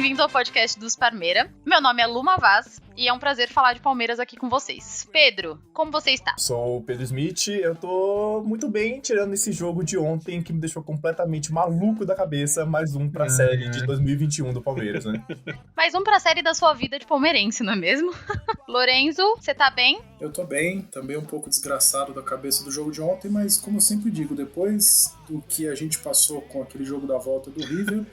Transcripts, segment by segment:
bem-vindos ao podcast dos Parmeira. Meu nome é Luma Vaz e é um prazer falar de Palmeiras aqui com vocês. Pedro, como você está? Sou o Pedro Smith, eu tô muito bem, tirando esse jogo de ontem que me deixou completamente maluco da cabeça, mais um pra série de 2021 do Palmeiras, né? Mais um pra série da sua vida de palmeirense, não é mesmo? Lorenzo, você tá bem? Eu tô bem, também um pouco desgraçado da cabeça do jogo de ontem, mas como eu sempre digo, depois do que a gente passou com aquele jogo da volta do River,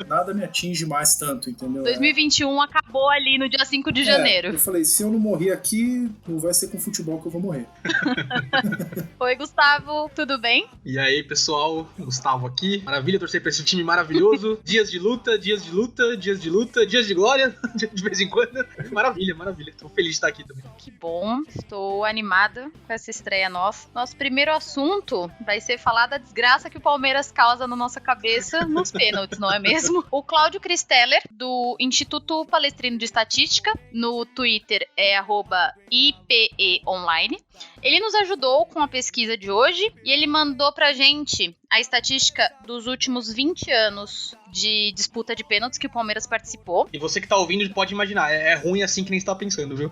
nada me atinge mais tanto, entendeu? 2021 acabou ali no dia 5 de janeiro. Eu falei, se eu não morrer aqui, não vai ser com futebol que eu vou morrer. Oi, Gustavo, tudo bem? E aí, pessoal, Gustavo aqui. Maravilha, torcer pra esse time maravilhoso. Dias de luta, dias de luta, dias de luta, dias de glória, de vez em quando. Maravilha, maravilha. Tô feliz de estar aqui também. Que bom, estou animada com essa estreia nossa. Nosso primeiro assunto vai ser falar da desgraça que o Palmeiras causa na nossa cabeça nos pênaltis, não é mesmo? O Cláudio Cristeller, do Instituto Palestrino de Estatística, no Twitter é @IPEOnline. Ele nos ajudou com a pesquisa de hoje e ele mandou pra gente a estatística dos últimos 20 anos de disputa de pênaltis que o Palmeiras participou. E você que tá ouvindo pode imaginar, é ruim assim que nem você tá pensando, viu?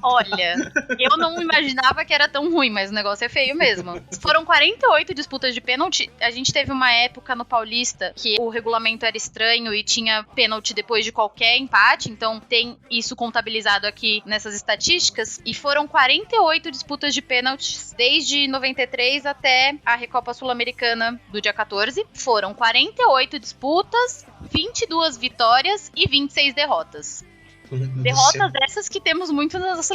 Olha, eu não imaginava que era tão ruim, mas o negócio é feio mesmo. Foram 48 disputas de pênalti. A gente teve uma época no Paulista que o regulamento era estranho e tinha pênalti depois de qualquer empate, então tem isso contabilizado aqui nessas estatísticas. E foram 48 disputas de pênaltis desde 93 até a Recopa Sul-Americana do dia 14. Foram 48 disputas, 22 vitórias e 26 derrotas. Derrotas essas que temos muito nas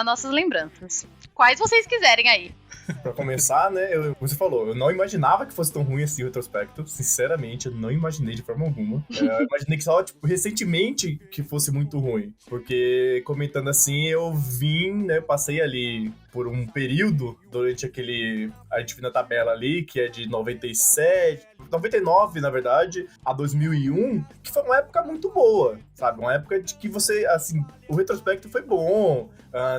nossas lembranças. Quais vocês quiserem aí? Pra começar, né, você falou, eu não imaginava que fosse tão ruim assim o retrospecto. Sinceramente, eu não imaginei de forma alguma. Eu imaginei que só, recentemente que fosse muito ruim. Porque, comentando assim, eu vim, né, passei ali por um período durante aquele... A gente viu na tabela ali, que é de 99, na verdade, a 2001, que foi uma época muito boa, sabe? Uma época de que você, assim, o retrospecto foi bom.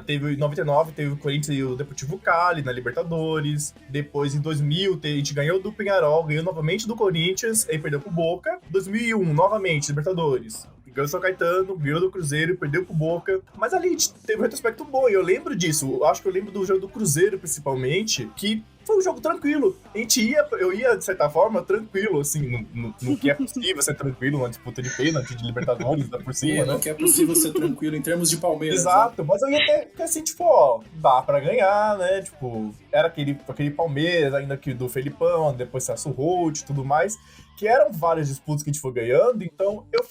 Teve em 99, teve o Corinthians e o Deportivo Cali na Libertadores. Depois, em 2000, a gente ganhou do Peñarol, ganhou novamente do Corinthians, aí perdeu pro Boca. 2001, novamente, Libertadores. Ganhou do São Caetano, ganhou do Cruzeiro, perdeu pro Boca. Mas ali a gente teve um retrospecto bom, e eu lembro disso. Eu acho que eu lembro do jogo do Cruzeiro, principalmente, que foi um jogo tranquilo. Eu ia, de certa forma, tranquilo, assim, no que é possível ser tranquilo numa disputa de pênalti, de Libertadores, por cima, né? No que é possível ser tranquilo em termos de Palmeiras. Exato, né? mas eu ia até assim, tipo, ó, dá pra ganhar, né? Tipo, era aquele Palmeiras, ainda que do Felipão, depois Celso Roth e tudo mais, que eram várias disputas que a gente foi ganhando, então eu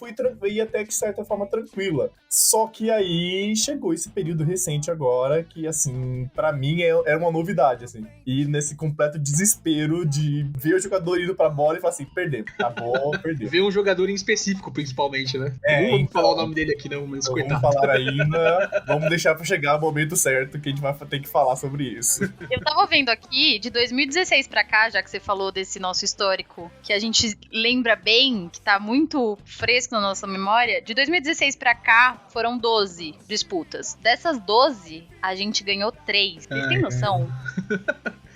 ia até que, de certa forma, tranquila. Só que aí chegou esse período recente agora, que, assim, pra mim era uma novidade, assim. E nesse completo desespero de ver o jogador indo pra bola e falar assim, perdemos, acabou, perdeu. Ver um jogador em específico, principalmente, né? Não vamos falar o nome dele aqui, não, mas coitado. Vamos falar ainda, vamos deixar pra chegar o momento certo que a gente vai ter que falar sobre isso. Eu tava vendo aqui, de 2016 pra cá, já que você falou desse nosso histórico, que a gente lembra bem, que tá muito fresco na nossa memória, de 2016 pra cá foram 12 disputas. Dessas 12, a gente ganhou 3. Vocês têm noção?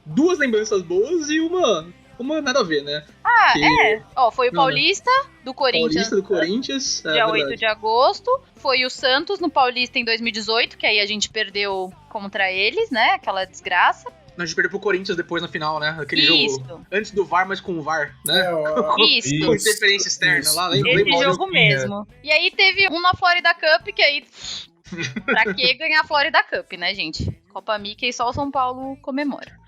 2 lembranças boas e uma nada a ver, né? Foi o Paulista do Corinthians. Paulista do Corinthians. Dia 8 de agosto. Foi o Santos no Paulista em 2018, que aí a gente perdeu contra eles, né? Aquela desgraça. A gente perdeu pro Corinthians depois na final, né? Aquele jogo antes do VAR, mas com o VAR, né? Isso. Com interferência externa lá. Esse jogo mesmo. E aí teve um na Florida Cup, que aí... Pra que ganhar a Florida Cup, né, gente? Copa Mickey só o São Paulo comemora.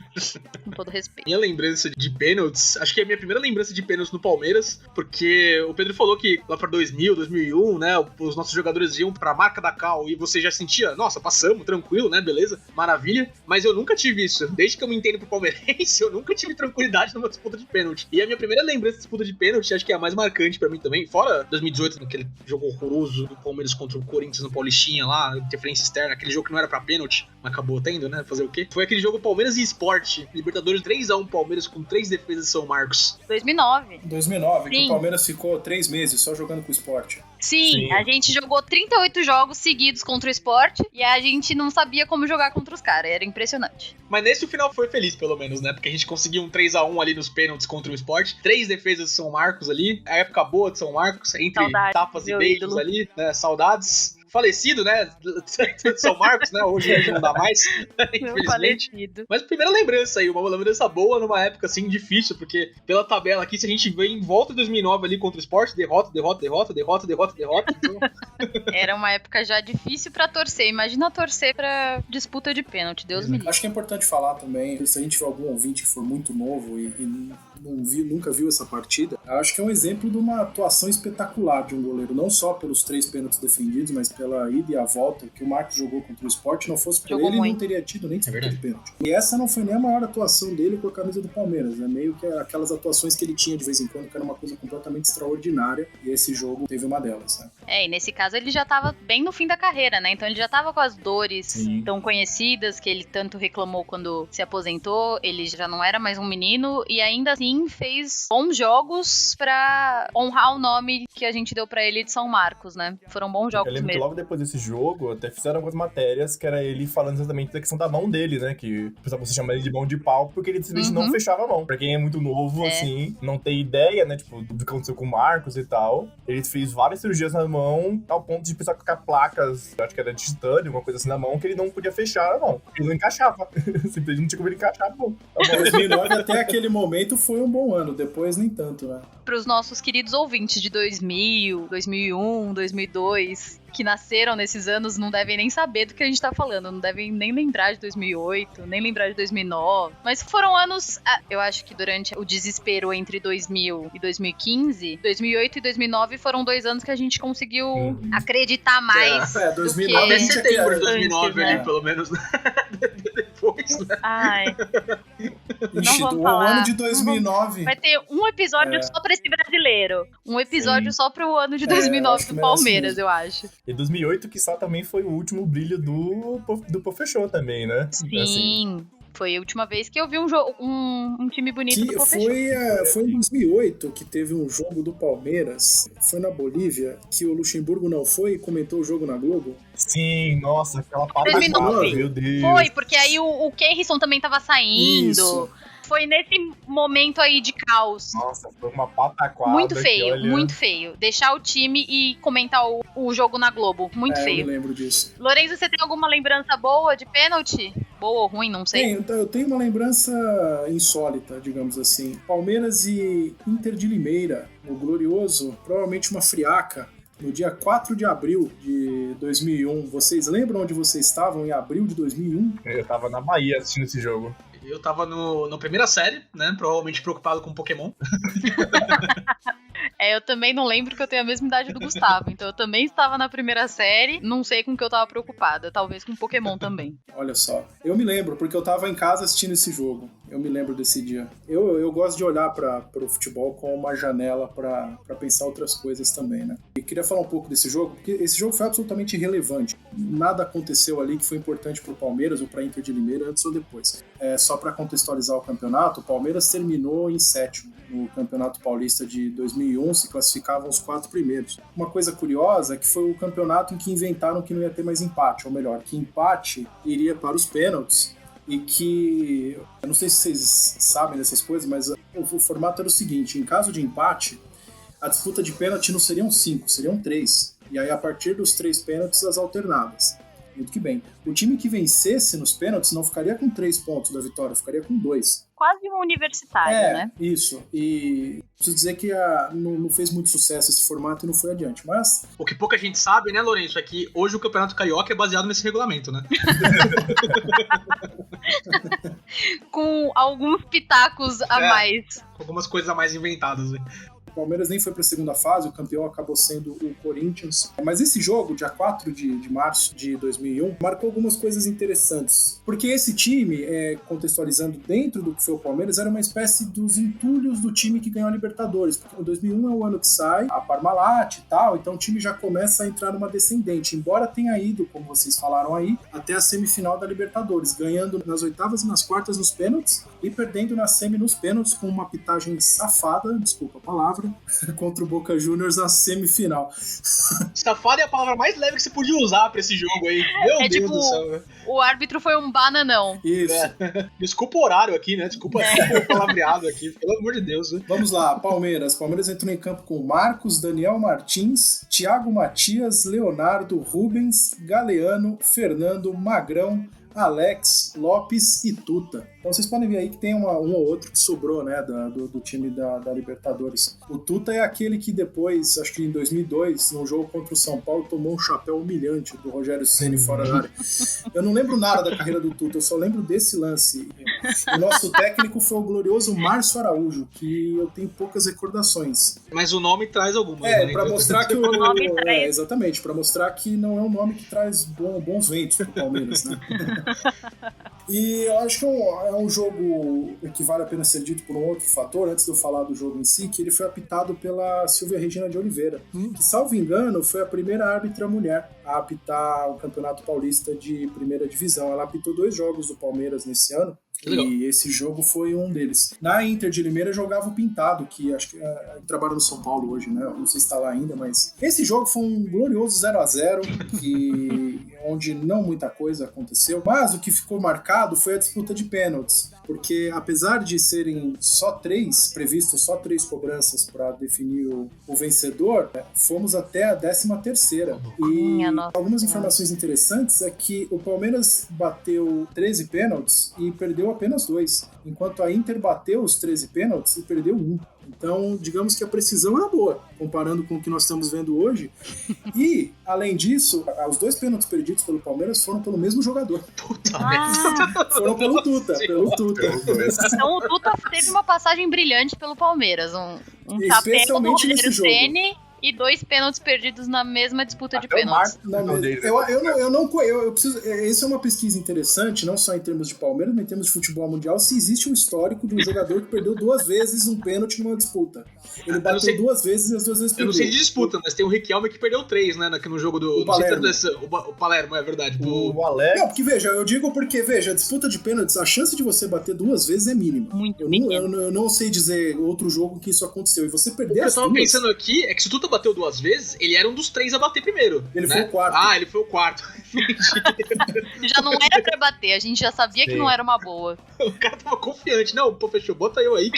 Com todo respeito. Minha lembrança de pênaltis, acho que é a minha primeira lembrança de pênaltis no Palmeiras, porque o Pedro falou que lá pra 2000, 2001, né, os nossos jogadores iam pra marca da cal e você já sentia, nossa, passamos, tranquilo, né, beleza, maravilha, mas eu nunca tive isso. Desde que eu me entendo pro palmeirense, eu nunca tive tranquilidade numa disputa de pênalti. E a minha primeira lembrança de disputa de pênalti, acho que é a mais marcante pra mim também, fora 2018, naquele jogo horroroso do Palmeiras contra o Corinthians no Paulistinha lá, interferência externa, aquele jogo que não era pra pênalti, mas acabou tendo, né, fazer o quê? Foi aquele jogo Palmeiras e Sport, Libertadores Libertadores, 3-1 Palmeiras com 3 defesas de São Marcos. 2009. 2009, que Sim. o Palmeiras ficou 3 meses só jogando com o Sport. Sim, a gente jogou 38 jogos seguidos contra o Sport e a gente não sabia como jogar contra os caras. Era impressionante. Mas nesse o final foi feliz, pelo menos, né? Porque a gente conseguiu um 3-1 ali nos pênaltis contra o Sport. 3 defesas de São Marcos ali. A época boa de São Marcos, entre Saudades, tapas e meu beijos ídolo. ali, né? Saudades. Falecido, né? De São Marcos, né? Hoje não dá mais, Meu infelizmente. falecido. Mas primeira lembrança aí, uma lembrança boa numa época assim difícil, porque pela tabela aqui, se a gente vê em volta de 2009 ali contra o Sport, derrota. Então, Era uma época já difícil pra torcer. Imagina torcer pra disputa de pênalti. Deus me livre. Acho que é importante falar também, se a gente tiver algum ouvinte que for muito novo e nunca viu essa partida, acho que é um exemplo de uma atuação espetacular de um goleiro, não só pelos 3 pênaltis defendidos, mas pela ida e a volta que o Marcos jogou contra o Sport. Não fosse por Jogou ele, muito. não teria tido nem disputa de pênalti. E essa não foi nem a maior atuação dele com a camisa do Palmeiras, né? Meio que aquelas atuações que ele tinha de vez em quando, que era uma coisa completamente extraordinária, e esse jogo teve uma delas, né? E nesse caso ele já tava bem no fim da carreira, né? Então ele já tava com as dores tão conhecidas que ele tanto reclamou quando se aposentou. Ele já não era mais um menino e ainda assim fez bons jogos pra honrar o nome que a gente deu pra ele de São Marcos, né? Foram bons Eu jogos lembro que mesmo. logo depois desse jogo, até fizeram algumas matérias que era ele falando exatamente da questão da mão dele, né? Que o pessoal você chama ele de mão de pau, porque ele simplesmente não fechava a mão. Pra quem é muito novo, assim, não tem ideia, né? Tipo, do que aconteceu com o Marcos e tal. Ele fez várias cirurgias na mão, ao ponto de precisar colocar placas, acho que era de titânio, alguma coisa assim na mão, que ele não podia fechar a mão. Ele não encaixava. Simplesmente não tinha como ele encaixar a mão. 2009 até aquele momento foi um bom ano, depois nem tanto, né? Para os nossos queridos ouvintes de 2000, 2001, 2002, que nasceram nesses anos, não devem nem saber do que a gente tá falando, não devem nem lembrar de 2008, nem lembrar de 2009. Mas foram anos, eu acho que durante o desespero entre 2000 e 2015, 2008 e 2009 foram 2 anos que a gente conseguiu acreditar mais. 2009 até a gente setembro de quer- 2009 antes, ali, né? pelo menos. Depois, né? Ai, Ixi, vamos o falar. ano de 2009. vai ter um episódio só pra esse brasileiro. Um episódio só pro ano de 2009 acho que do merece Palmeiras, mesmo. eu acho. E 2008, que só também foi o último brilho do Pofechô também, né? Sim. Assim, Foi a última vez que eu vi um time bonito Que do Pofechô. foi em 2008 que teve um jogo do Palmeiras, foi na Bolívia, que o Luxemburgo não foi e comentou o jogo na Globo. sim, nossa, aquela 2009. pataquada, meu Deus. Foi, porque aí o Kerrison também tava saindo. Isso. Foi nesse momento aí de caos. Nossa, foi uma pataquada. Muito que, feio, olha, muito feio. Deixar o time e comentar o jogo na Globo. Muito Eu me feio. lembro disso. Lorenzo, você tem alguma lembrança boa de pênalti? Boa ou ruim, não sei. Eu tenho uma lembrança insólita, digamos assim. Palmeiras e Inter de Limeira, no glorioso, provavelmente uma friaca, no dia 4 de abril de 2001. Vocês lembram onde vocês estavam em abril de 2001? Eu tava na Bahia assistindo esse jogo. Eu tava no primeira série, né? Provavelmente preocupado com Pokémon. Eu também não lembro que eu tenho a mesma idade do Gustavo. Então eu também estava na primeira série. Não sei com o que eu tava preocupada. Talvez com Pokémon também. Olha só. Eu me lembro, porque eu tava em casa assistindo esse jogo. Eu me lembro desse dia. Eu gosto de olhar para o futebol como uma janela para pensar outras coisas também, né? E queria falar um pouco desse jogo, porque esse jogo foi absolutamente irrelevante. Nada aconteceu ali que foi importante pro Palmeiras ou pra Inter de Limeira antes ou depois. Só para contextualizar o campeonato, o Palmeiras terminou em 7º no Campeonato Paulista de 2001, se classificavam os 4 primeiros. Uma coisa curiosa é que foi o campeonato em que inventaram que não ia ter mais empate, ou melhor, que empate iria para os pênaltis. E que, eu não sei se vocês sabem dessas coisas, mas o formato era o seguinte: em caso de empate, a disputa de pênalti não seriam 5, seriam 3. E aí, a partir dos 3 pênaltis, as alternadas. Muito que bem. O time que vencesse nos pênaltis não ficaria com 3 pontos da vitória, ficaria com 2. Quase um universitário, né? Isso. E preciso dizer que não fez muito sucesso esse formato e não foi adiante. Mas O que pouca gente sabe, né, Lourenço, é que hoje o Campeonato Carioca é baseado nesse regulamento, né? Com alguns pitacos a mais. Com algumas coisas a mais inventadas. Né? Palmeiras nem foi para a segunda fase, o campeão acabou sendo o Corinthians. Mas esse jogo, dia 4 de março de 2001, marcou algumas coisas interessantes. Porque esse time, contextualizando dentro do que foi o Palmeiras, era uma espécie dos entulhos do time que ganhou a Libertadores. Porque o 2001 é o ano que sai a Parmalat e tal, então o time já começa a entrar numa descendente. Embora tenha ido, como vocês falaram aí, até a semifinal da Libertadores, ganhando nas oitavas e nas quartas nos pênaltis e perdendo na semi nos pênaltis com uma pitagem safada, desculpa a palavra, contra o Boca Juniors na semifinal. Safada é a palavra mais leve que você podia usar pra esse jogo aí. Meu Deus tipo, do céu, né? O árbitro foi um bananão. Isso. Desculpa o horário aqui, né? Desculpa o palavreado aqui, pelo amor de Deus. Né? Vamos lá, Palmeiras. Palmeiras entrou em campo com Marcos, Daniel Martins, Thiago Matias, Leonardo, Rubens, Galeano, Fernando, Magrão, Alex, Lopes e Tuta. Então vocês podem ver aí que tem um ou outro que sobrou, né, do time da Libertadores. O Tuta é aquele que depois, acho que em 2002, no jogo contra o São Paulo, tomou um chapéu humilhante do Rogério Ceni fora da área. Eu não lembro nada da carreira do Tuta, eu só lembro desse lance. O nosso técnico foi o glorioso Márcio Araújo, que eu tenho poucas recordações. Mas o nome traz algumas. Pra mostrar que o nome traz. Exatamente, pra mostrar que não é um nome que traz bons ventos pro Palmeiras, né? E eu acho que é um jogo que vale a pena ser dito por um outro fator, antes de eu falar do jogo em si, que ele foi apitado pela Silvia Regina de Oliveira, que, salvo engano, foi a primeira árbitra mulher a apitar o Campeonato Paulista de primeira divisão. Ela apitou 2 jogos do Palmeiras nesse ano, e esse jogo foi um deles. Na Inter de Limeira jogava o Pintado, que acho que trabalha no São Paulo hoje, né? Não sei se está lá ainda, mas esse jogo foi um glorioso 0-0, onde não muita coisa aconteceu, mas o que ficou marcado foi a disputa de pênaltis, porque apesar de serem só 3 cobranças para definir o vencedor, fomos até a 13ª. E algumas informações interessantes é que o Palmeiras bateu 13 pênaltis e perdeu apenas 2, enquanto a Inter bateu os 13 pênaltis e perdeu 1. Então, digamos que a precisão era boa, comparando com o que nós estamos vendo hoje. E, além disso, os 2 pênaltis perdidos pelo Palmeiras foram pelo mesmo jogador. Foram pelo Tuta. Então o Tuta teve uma passagem brilhante pelo Palmeiras. Um chapéu do Rogério Ceni e 2 pênaltis perdidos na mesma disputa de pênaltis. Isso é uma pesquisa interessante, não só em termos de Palmeiras, mas em termos de futebol mundial, se existe um histórico de um jogador que perdeu 2 vezes um pênalti numa disputa. Ele bateu 2 vezes e as 2 vezes perdeu. Eu não sei de disputa, mas tem o Riquelme que perdeu 3, né, no jogo do... O Palermo. O Palermo, é verdade. O Alex... Não, porque eu digo porque, a disputa de pênaltis, a chance de você bater 2 vezes é mínima. Eu não sei dizer outro jogo que isso aconteceu. E você perder as 2... O que eu tava pensando aqui é que se o Tuta bateu 2 vezes, ele era um dos 3 a bater primeiro. Ele foi o quarto. Ah, ele foi o quarto. Já não era pra bater, a gente já sabia que não era uma boa. O cara tava confiante. Não, pô, fechou, bota eu aí.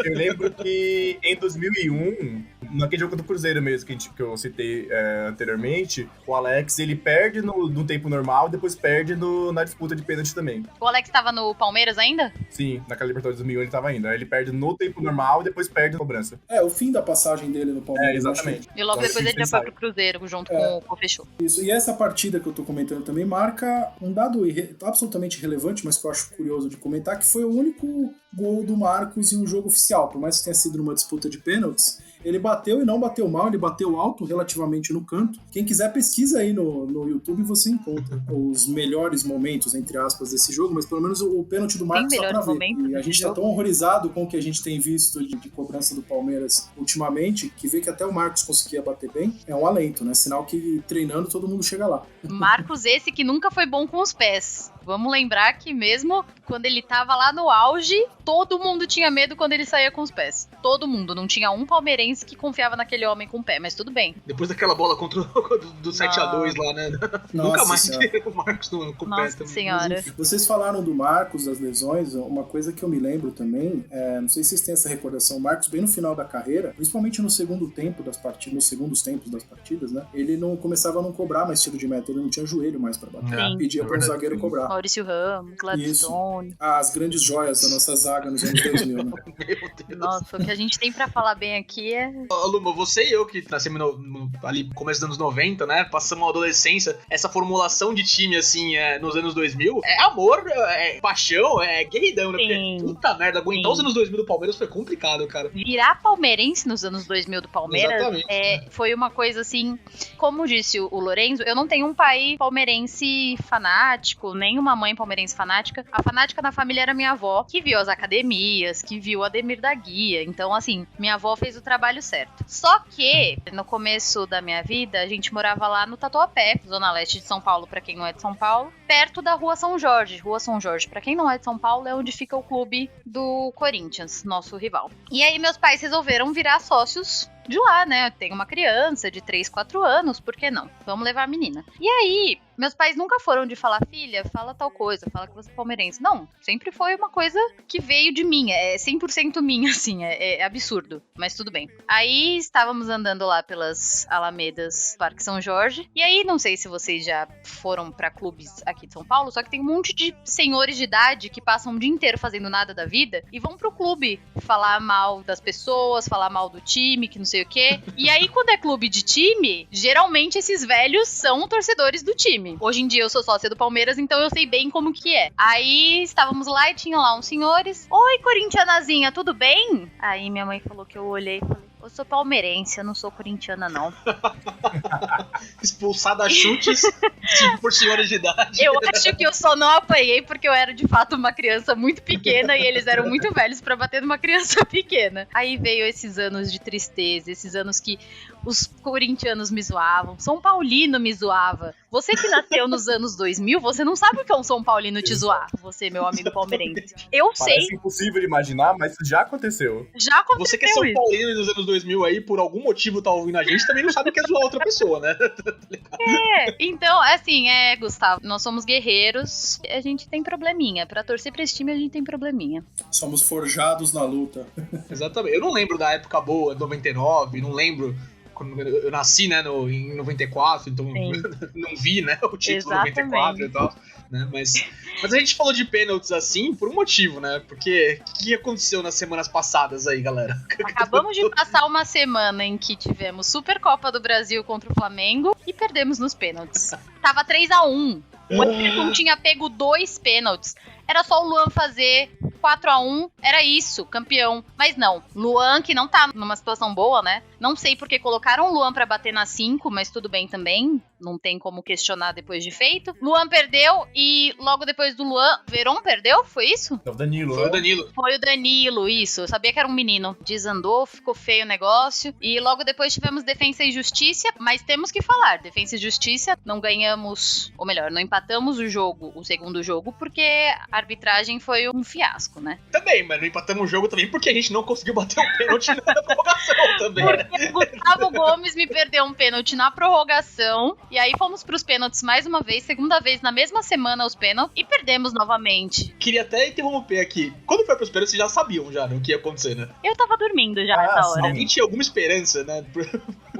Eu lembro que em 2001, naquele jogo do Cruzeiro mesmo, que eu citei anteriormente, o Alex, ele perde no tempo normal e depois perde na disputa de pênalti também. O Alex tava no Palmeiras ainda? Sim, naquela Libertadores 2001 ele tava ainda. Aí ele perde no tempo normal e depois perde na cobrança. O fim da passagem dele no Palmeiras. Exatamente. E logo depois ele já foi pro Cruzeiro, junto com o Fechou. Isso, e essa partida que eu tô comentando também marca um dado absolutamente relevante, mas que eu acho curioso de comentar, que foi o único gol do Marcos em um jogo oficial. Por mais que tenha sido numa disputa de pênaltis, ele bateu e não bateu mal, ele bateu alto relativamente no canto. Quem quiser pesquisa aí no YouTube, você encontra os melhores momentos, entre aspas, desse jogo, mas pelo menos o pênalti do Marcos dá pra ver. E a gente tá tão horrorizado com o que a gente tem visto de cobrança do Palmeiras ultimamente, que vê que até o Marcos conseguia bater bem, é um alento, né? Sinal que treinando todo mundo chega lá. Marcos esse que nunca foi bom com os pés. Vamos lembrar que mesmo quando ele tava lá no auge, todo mundo tinha medo quando ele saía com os pés. Todo mundo. Não tinha um palmeirense que confiava naquele homem com o pé, mas tudo bem. Depois daquela bola contra do 7-2 lá, né? Nunca mais o Marcos com o pé. Nossa senhora. Vocês falaram do Marcos, das lesões. Uma coisa que eu me lembro também, não sei se vocês têm essa recordação, o Marcos bem no final da carreira, principalmente no segundo tempo das partidas, nos segundos tempos das partidas, né? Ele não começava a não cobrar mais tiro de meta, ele não tinha joelho mais pra bater. Pedia pro zagueiro cobrar. Maurício Ramos, Gladstone. As grandes joias da nossa zaga nos anos 2000, né? Meu Deus. Nossa, o que a gente tem pra falar bem aqui é... Ô, Luma, você e eu que nascemos ali no começo dos anos 90, né? Passamos a adolescência, essa formulação de time, assim, nos anos 2000, é amor, é paixão, é guerridão, né? Sim. Porque, puta merda, aguentar os anos 2000 do Palmeiras foi complicado, cara. Virar palmeirense nos anos 2000 do Palmeiras foi uma coisa assim, como disse o Lorenzo, eu não tenho um pai palmeirense fanático, nem uma mãe palmeirense fanática. A fanática da família era minha avó, que viu as academias, que viu o Ademir da Guia. Então, assim, minha avó fez o trabalho certo. Só que, no começo da minha vida, a gente morava lá no Tatuapé, zona leste de São Paulo, pra quem não é de São Paulo, perto da Rua São Jorge. Rua São Jorge, pra quem não é de São Paulo, é onde fica o clube do Corinthians, nosso rival. E aí meus pais resolveram virar sócios de lá, né? Tem uma criança de 3, 4 anos, por que não? Vamos levar a menina. E aí, meus pais nunca foram de falar, filha, fala tal coisa, fala que você é palmeirense. Não, sempre foi uma coisa que veio de mim, é 100% minha, assim, é absurdo, mas tudo bem. Aí, estávamos andando lá pelas alamedas Parque São Jorge, e aí, não sei se vocês já foram pra clubes aqui de São Paulo, só que tem um monte de senhores de idade que passam o dia inteiro fazendo nada da vida e vão pro clube falar mal das pessoas, falar mal do time, que não sei o quê. E aí, quando é clube de time, geralmente esses velhos são torcedores do time. Hoje em dia eu sou sócia do Palmeiras, então eu sei bem como que é. Aí estávamos lá e tinham lá uns senhores. Oi, corintianazinha, tudo bem? Aí minha mãe falou que eu olhei e falei, eu sou palmeirense, eu não sou corintiana, não. Expulsada a chutes por senhores de idade. Eu acho que eu só não apanhei porque eu era de fato uma criança muito pequena e eles eram muito velhos pra bater numa criança pequena. Aí veio esses anos de tristeza, esses anos que os corintianos me zoavam, São Paulino me zoava. Você que nasceu nos anos 2000, você não sabe o que é um São Paulino te zoar. Você, meu amigo palmeirense. Eu sei. Parece impossível de imaginar, mas já aconteceu. Já aconteceu. Você que é São Paulino nos anos 2000 aí, por algum motivo tá ouvindo a gente, também não sabe o que é zoar outra pessoa, né? Então, assim, Gustavo, nós somos guerreiros, a gente tem probleminha. Pra torcer pra esse time, a gente tem probleminha. Somos forjados na luta. Exatamente. Eu não lembro da época boa, 99, não lembro. Eu nasci, né, em 94, então não vi, né, o título 94 e tal, né, mas a gente falou de pênaltis assim por um motivo, né, porque o que aconteceu nas semanas passadas aí, galera? Acabamos de passar uma semana em que tivemos Supercopa do Brasil contra o Flamengo e perdemos nos pênaltis. Tava 3-1. O Everton tinha pego 2 pênaltis. Era só o Luan fazer 4-1, era isso, campeão. Mas não, Luan, que não tá numa situação boa, né? Não sei porque colocaram o Luan pra bater na 5, mas tudo bem também. Não tem como questionar depois de feito. Luan perdeu e logo depois do Luan, Veron perdeu? Foi isso? É o Danilo. Foi o Danilo. Foi o Danilo, isso. Eu sabia que era um menino. Desandou, ficou feio o negócio. E logo depois tivemos Defensa e Justiça, mas temos que falar. Defensa e Justiça, não ganhamos, ou melhor, não empatamos o segundo jogo, porque a arbitragem foi um fiasco, né? Também, mas não empatamos o jogo também porque a gente não conseguiu bater um pênalti na prorrogação também, né? Porque o Gustavo Gomes me perdeu um pênalti na prorrogação, e aí fomos pros pênaltis mais uma vez, segunda vez na mesma semana os pênaltis, e perdemos novamente. Queria até interromper aqui. Quando foi pros pênaltis, vocês já sabiam já, né, o que ia acontecer, né? Eu tava dormindo já nessa hora. Alguém tinha alguma esperança, né?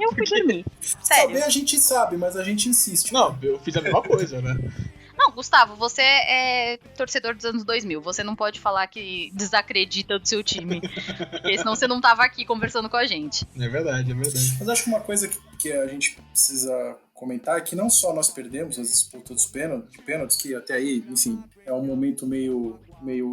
Eu fui dormir. Sério. Saber a gente sabe, mas a gente insiste. Não, eu fiz a mesma coisa, né? Não, Gustavo, você é torcedor dos anos 2000. Você não pode falar que desacredita do seu time. Porque senão você não tava aqui conversando com a gente. É verdade, é verdade. Mas acho que uma coisa que a gente precisa comentar é que não só nós perdemos as disputas dos pênaltis, que até aí, enfim, é um momento meio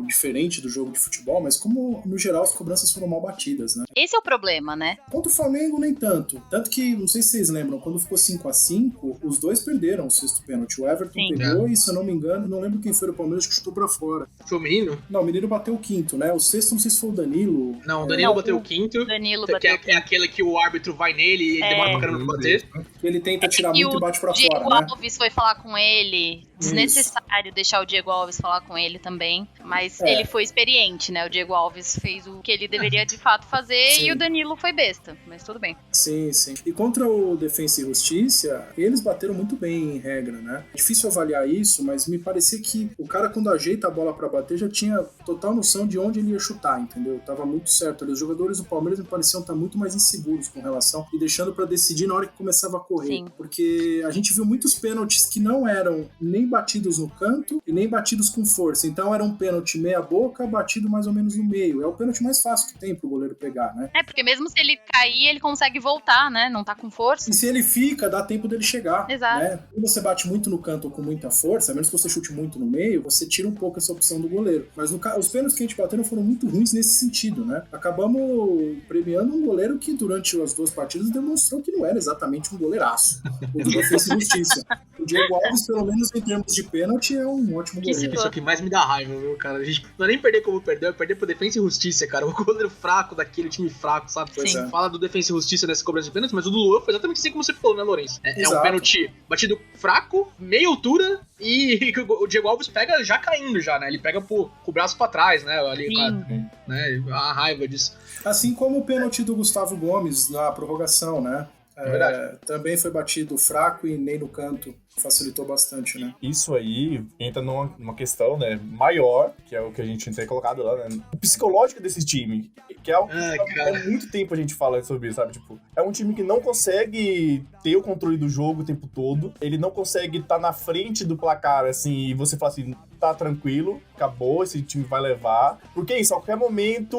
diferente do jogo de futebol, mas como, no geral, as cobranças foram mal batidas, né? Esse é o problema, né? Contra o Flamengo, nem tanto. Tanto que, não sei se vocês lembram, quando ficou 5-5, os dois perderam o sexto pênalti. O Everton pegou e, se eu não me engano, não lembro quem foi do Palmeiras que chutou pra fora. Foi o menino? Não, o menino bateu o quinto, né? O sexto, não sei se foi o Danilo. Não, o Danilo bateu o quinto. Danilo que bateu é aquele que o árbitro vai nele e demora pra caramba pra bater. Ele tenta tirar muito e bate pra Diego fora, né? Alves foi falar com ele. Desnecessário deixar o Diego Alves falar com ele também. Mas ele foi experiente, né? O Diego Alves fez o que ele deveria de fato fazer e o Danilo foi besta, mas tudo bem. Sim. E contra o Defensa e Justiça, eles bateram muito bem em regra, né? É difícil avaliar isso, mas me parecia que o cara, quando ajeita a bola pra bater, já tinha total noção de onde ele ia chutar, entendeu? Tava muito certo ali. Os jogadores do Palmeiras me pareciam estar muito mais inseguros com relação e deixando pra decidir na hora que começava a correr. Sim. Porque a gente viu muitos pênaltis que não eram nem batidos no canto e nem batidos com força. Então era um pênalti meia boca, batido mais ou menos no meio. É o pênalti mais fácil que tem pro goleiro pegar, né? Porque mesmo se ele cair, ele consegue voltar, né? Não tá com força. E se ele fica, dá tempo dele chegar. Exato. Né? Quando você bate muito no canto ou com muita força, a menos que você chute muito no meio, você tira um pouco essa opção do goleiro. Mas os pênaltis que a gente bateu foram muito ruins nesse sentido, né? Acabamos premiando um goleiro que durante as 2 partidas demonstrou que não era exatamente um goleiraço. O do Defensa e Justiça. O Diego Alves, pelo menos em termos de pênalti, é um ótimo goleiro. Isso é o que mais me dá raiva, viu, cara? A gente não é nem perder como perdeu, é perder pro Defensa e Justiça, cara. O goleiro fraco daquele time fraco, sabe? Sim. Fala do Defensa e Justiça nessa cobrança de pênalti, mas o do Luan foi exatamente assim como você falou, né, Lourenço? É um pênalti batido fraco, meia altura, e o Diego Alves pega já caindo já, né? Ele pega com o braço pra trás, né? Ali, cara, né? A raiva disso. Assim como o pênalti do Gustavo Gomes na prorrogação, né? Também foi batido fraco e nem no canto. Facilitou bastante, né? Isso aí entra numa questão, né, maior, que é o que a gente tem colocado lá, né? O psicológico desse time, que é algo que há muito tempo a gente fala sobre isso, sabe? Tipo, é um time que não consegue ter o controle do jogo o tempo todo, ele não consegue estar na frente do placar, assim, e você fala assim, tá tranquilo, acabou, esse time vai levar. Porque isso, a qualquer momento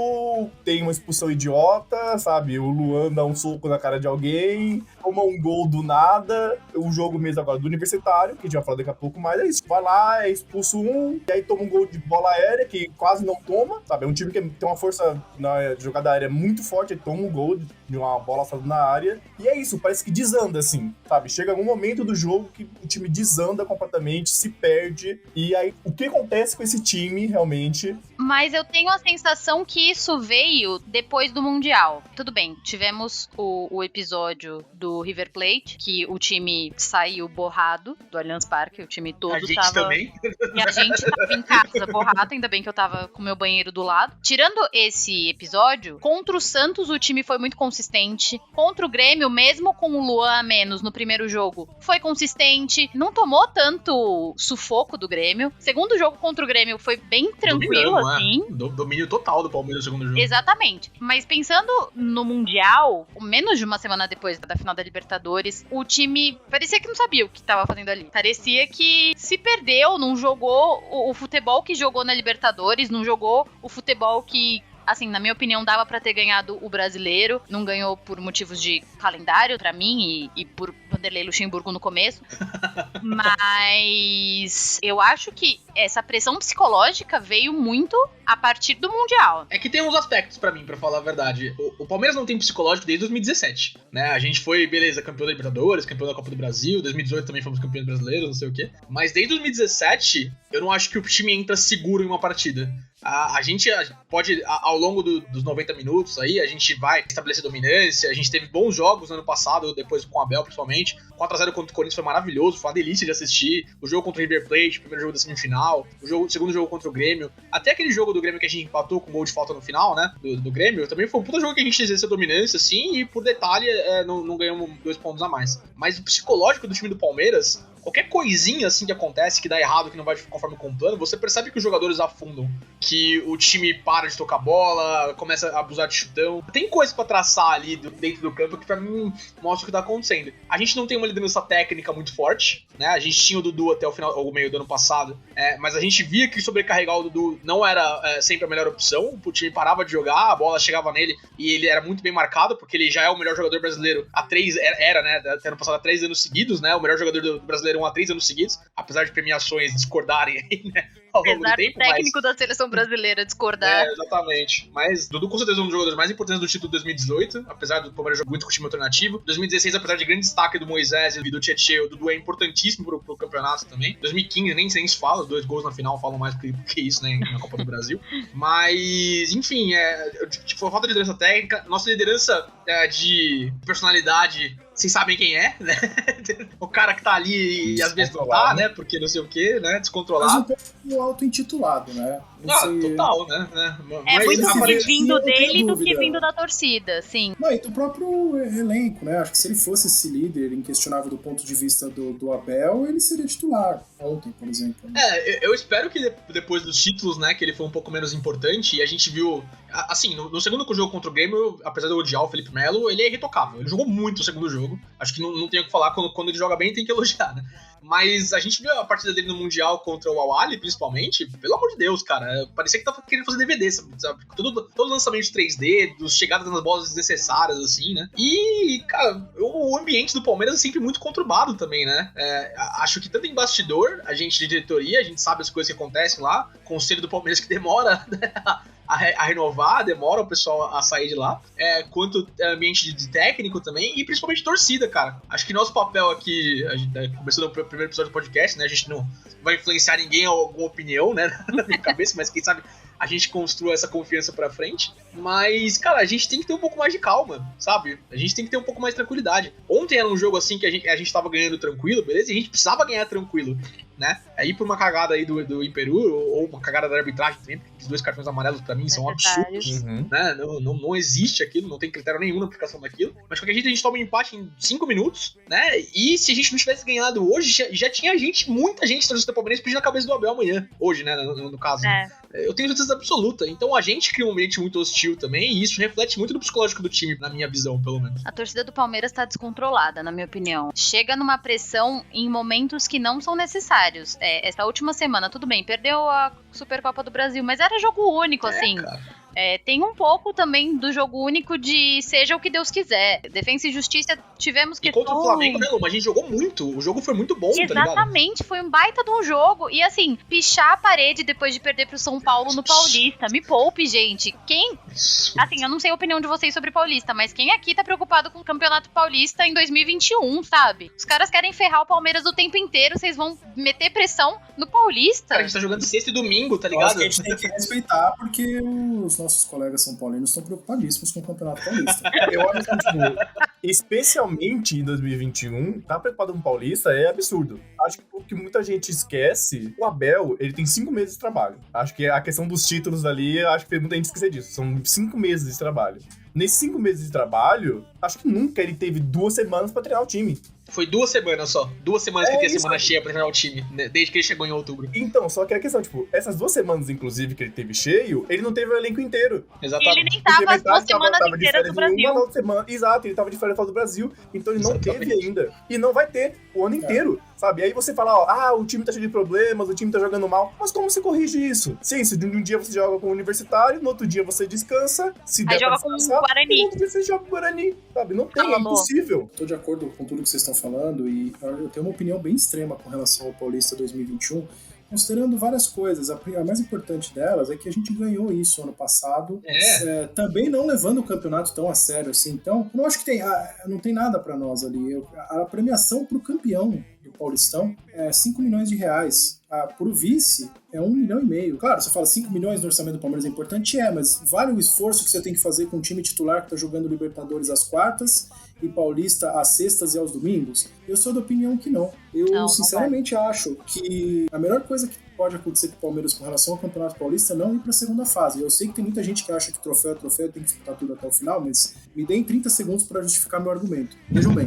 tem uma expulsão idiota, sabe? O Luan dá um soco na cara de alguém, toma um gol do nada, o jogo mesmo agora do Universitário, que a gente vai falar daqui a pouco mais, é isso. Vai lá, é expulso um, e aí toma um gol de bola aérea, que quase não toma, sabe? É um time que tem uma força na jogada aérea muito forte, aí toma um gol de uma bola assada na área, e é isso, parece que desanda, assim, sabe? Chega algum momento do jogo que o time desanda completamente, se perde, e aí o que acontece com esse time, realmente... Mas eu tenho a sensação que isso veio depois do Mundial. Tudo bem, tivemos o episódio do River Plate, que o time saiu borrado do Allianz Parque, o time todo a gente tava... também. E a gente tava em casa borrado, ainda bem que eu tava com o meu banheiro do lado. Tirando esse episódio, contra o Santos o time foi muito consistente. Contra o Grêmio, mesmo com o Luan a menos no primeiro jogo, foi consistente. Não tomou tanto sufoco do Grêmio. Segundo jogo contra o Grêmio foi bem tranquilo, assim. Domínio total do Palmeiras no segundo jogo. Exatamente. Mas pensando no Mundial, menos de uma semana depois da final da Libertadores, o time parecia que não sabia o que tava fazendo ali. Parecia que se perdeu, não jogou o futebol que jogou na Libertadores, não jogou o futebol que, assim, na minha opinião, dava pra ter ganhado o brasileiro. Não ganhou por motivos de calendário, pra mim, e por Vanderlei Luxemburgo no começo. Mas eu acho que essa pressão psicológica veio muito a partir do Mundial. É que tem uns aspectos pra mim, pra falar a verdade. O Palmeiras não tem psicológico desde 2017, né? A gente foi, beleza, campeão da Libertadores, campeão da Copa do Brasil, 2018 também fomos campeões brasileiros, não sei o quê. Mas desde 2017, eu não acho que o time entra seguro em uma partida. A gente pode, ao longo dos 90 minutos aí, a gente vai estabelecer dominância. A gente teve bons jogos no ano passado, depois com o Abel principalmente. 4x0 contra o Corinthians foi maravilhoso, foi uma delícia de assistir. O jogo contra o River Plate, o primeiro jogo da semifinal. O segundo jogo contra o Grêmio. Até aquele jogo do Grêmio que a gente empatou com gol de falta no final, né, do Grêmio, também foi um puta jogo que a gente exerceu dominância, assim, e por detalhe não ganhamos 2 pontos a mais. Mas o psicológico do time do Palmeiras... Qualquer coisinha assim que acontece, que dá errado, que não vai conforme com o plano, você percebe que os jogadores afundam, que o time para de tocar bola, começa a abusar de chutão. Tem coisa pra traçar ali dentro do campo que pra mim mostra o que tá acontecendo. A gente não tem uma liderança técnica muito forte, né? A gente tinha o Dudu até o final, ou meio do ano passado, mas a gente via que sobrecarregar o Dudu não era sempre a melhor opção. O time parava de jogar, a bola chegava nele e ele era muito bem marcado, porque ele já é o melhor jogador brasileiro até ano passado há 3 anos seguidos, né? O melhor jogador do brasileiro há 3 anos seguidos, apesar de premiações discordarem aí, né, ao longo do tempo. O técnico da seleção brasileira discordar. Exatamente. Mas Dudu com certeza é um dos jogadores mais importantes do título de 2018, apesar do Palmeiras jogar muito com o time alternativo. 2016, apesar de grande destaque do Moisés e do Tietchan, o Dudu é importantíssimo pro campeonato também. 2015, nem se fala, os 2 gols na final falam mais que isso, né, na Copa do Brasil. Mas, enfim, foi falta de liderança técnica, nossa liderança de personalidade... Vocês sabem quem é, né? O cara que tá ali e às vezes não tá, né? Porque não sei o quê, né? Descontrolado. Mas um pouco auto-intitulado, né? Total, né? É muito mais vindo dele do dúvida. que vindo da torcida, sim. Não, e do próprio elenco, né? Acho que se ele fosse esse líder inquestionável do ponto de vista do Abel, ele seria titular ontem, por exemplo. Eu espero que depois dos títulos, né, que ele foi um pouco menos importante, e a gente viu, assim, no segundo jogo contra o Grêmio, apesar de eu odiar o Felipe Melo, ele é irretocável. Ele jogou muito o segundo jogo. Acho que não tem o que falar, quando ele joga bem tem que elogiar, né? Mas a gente viu a partida dele no Mundial contra o Al-Ahly, principalmente, pelo amor de Deus, cara. Parecia que tava querendo fazer DVD, sabe? Todo lançamento de 3D, dos chegadas nas bolas desnecessárias, assim, né? E, cara, o ambiente do Palmeiras é sempre muito conturbado também, né? Acho que tanto em bastidor, a gente de diretoria, a gente sabe as coisas que acontecem lá, conselho do Palmeiras que demora, né, a renovar, demora o pessoal a sair de lá, quanto ambiente de técnico também, e principalmente torcida, cara. Acho que nosso papel aqui, começando o primeiro episódio do podcast, né, a gente não vai influenciar ninguém ou alguma opinião, né, na minha cabeça, mas quem sabe a gente construa essa confiança pra frente. Mas, cara, a gente tem que ter um pouco mais de calma, sabe? A gente tem que ter um pouco mais de tranquilidade. Ontem era um jogo assim que a gente tava ganhando tranquilo, beleza? E a gente precisava ganhar tranquilo, né? Aí por uma cagada aí do Imperu, ou uma cagada da arbitragem também, porque os 2 cartões amarelos pra mim são absurdos, né? Não existe aquilo, não tem critério nenhum na aplicação daquilo. Mas qualquer jeito a gente toma um empate em 5 minutos, né? E se a gente não tivesse ganhado hoje, já tinha muita gente torcendo Palmeiras pedindo a cabeça do Abel amanhã. Hoje, né? No caso. Eu tenho certeza absoluta. Então a gente cria um ambiente muito hostil também, e isso reflete muito no psicológico do time, na minha visão, pelo menos. A torcida do Palmeiras tá descontrolada, na minha opinião. Chega numa pressão em momentos que não são necessários. Essa última semana, tudo bem, perdeu a Supercopa do Brasil, mas era jogo único, assim. Cara. Tem um pouco também do jogo único de seja o que Deus quiser. Defensa e Justiça tivemos que... E contra o Flamengo, né, Lu? A gente jogou muito. O jogo foi muito bom, tá ligado? Exatamente, foi um baita de um jogo. E assim, pichar a parede depois de perder pro São Paulo no Paulista. Me poupe, gente. Assim, eu não sei a opinião de vocês sobre Paulista, mas quem aqui tá preocupado com o Campeonato Paulista em 2021, sabe? Os caras querem ferrar o Palmeiras o tempo inteiro, vocês vão meter pressão no Paulista. Cara, a gente tá jogando sexta e domingo, tá ligado? Acho que a gente tem que respeitar, porque os nossos colegas são paulinos estão preocupadíssimos com o Campeonato Paulista. Eu acho que, especialmente em 2021, tá preocupado com o Paulista é absurdo. Acho que o que muita gente esquece, o Abel, ele tem 5 meses de trabalho. Acho que a questão dos títulos ali, acho que fez muita gente esquecer disso. São 5 meses de trabalho. Nesses 5 meses de trabalho, acho que nunca ele teve 2 semanas pra treinar o time. Foi 2 semanas só. 2 semanas que tem a semana cheia pra treinar o time, né? Desde que ele chegou em outubro. Então, só que a questão, essas 2 semanas, inclusive, que ele teve cheio, ele não teve o elenco inteiro. Exatamente. E ele nem tava as 2 semanas inteiras do Brasil. Exato, ele tava de férias fora do Brasil, então ele não teve ainda. E não vai ter o ano inteiro, sabe? E aí você fala, o time tá cheio de problemas, o time tá jogando mal. Mas como você corrige isso? Sim, se um dia você joga com o Universitário, no outro dia você descansa, se der pra descansar, com o Guarani. No outro dia você joga com o Guarani, sabe? Não tem, é impossível. Tô de acordo com tudo que vocês estão falando e eu tenho uma opinião bem extrema com relação ao Paulista 2021, considerando várias coisas. A mais importante delas é que a gente ganhou isso ano passado, também não levando o campeonato tão a sério assim. Então, eu não acho que não tem nada pra nós ali. A premiação pro campeão do Paulistão é 5 milhões de reais. Pro vice é 1,5 milhão. Claro, você fala 5 milhões no orçamento do Palmeiras é importante, mas vale o esforço que você tem que fazer com um time titular que tá jogando Libertadores às quartas e Paulista às sextas e aos domingos? Eu sou da opinião que não. Eu sinceramente acho que a melhor coisa que pode acontecer com o Palmeiras com relação ao Campeonato Paulista é não ir pra segunda fase. Eu sei que tem muita gente que acha que troféu é troféu, tem que disputar tudo até o final, mas me deem 30 segundos para justificar meu argumento. Vejam bem,